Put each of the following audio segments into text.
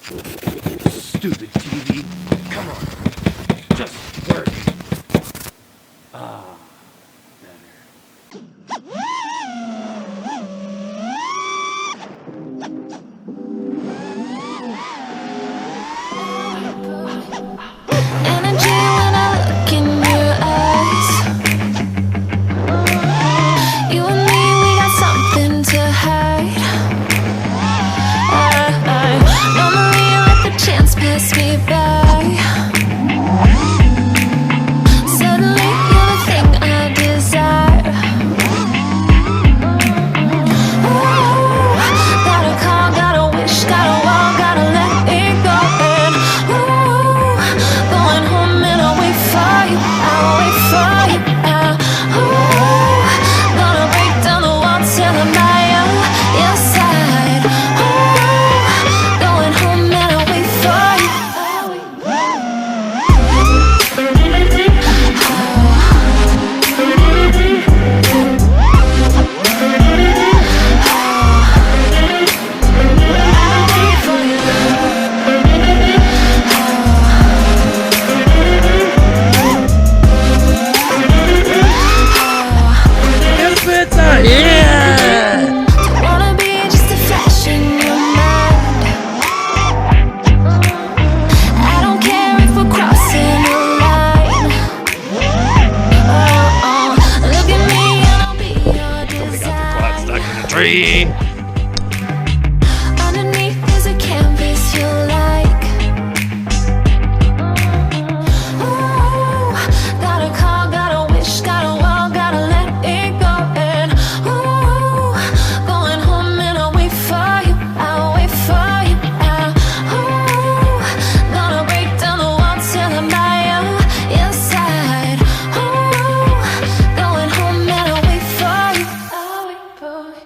Stupid TV. Come on. Just work. Ah, better. Energy when I look in your eyes. You and me, we got something to hide. Normally let the chance pass me by. Suddenly you're the thing I desire. Ooh, gotta call, gotta wish, gotta walk, gotta let it go. And ooh, going home and I'll wait for you, I'll wait for you. Ooh, gonna break down the wall till I'm by your side. Ooh, going home and I'll wait for you. Yeah! Don't wanna be just a flash in your mind. I don't care if we're crossing a line. Look at me and I'll be your design. Stuck in a tree. Underneath is a canvas you like. Ooh, gotta call, gotta wish, gotta walk, gotta let it go. And ooh, going home and I'll wait for you, I'll wait for you. Ooh, gonna break down the wall till I'm by your side. Ooh, going home and I'll wait for you, I'll wait for you.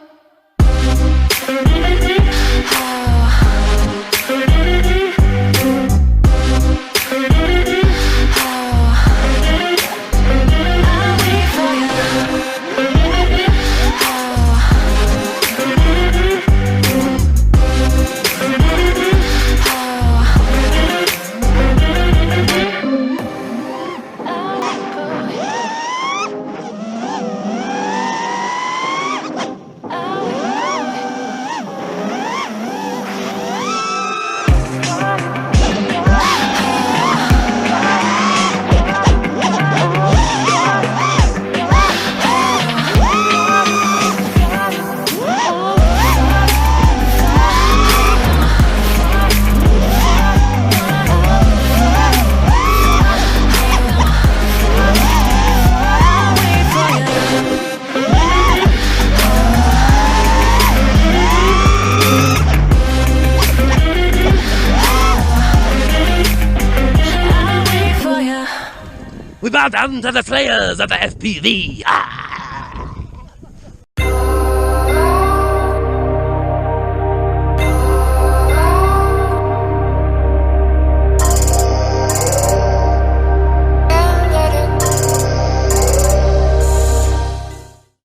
We bow down to the slayers of the FPV. Ah!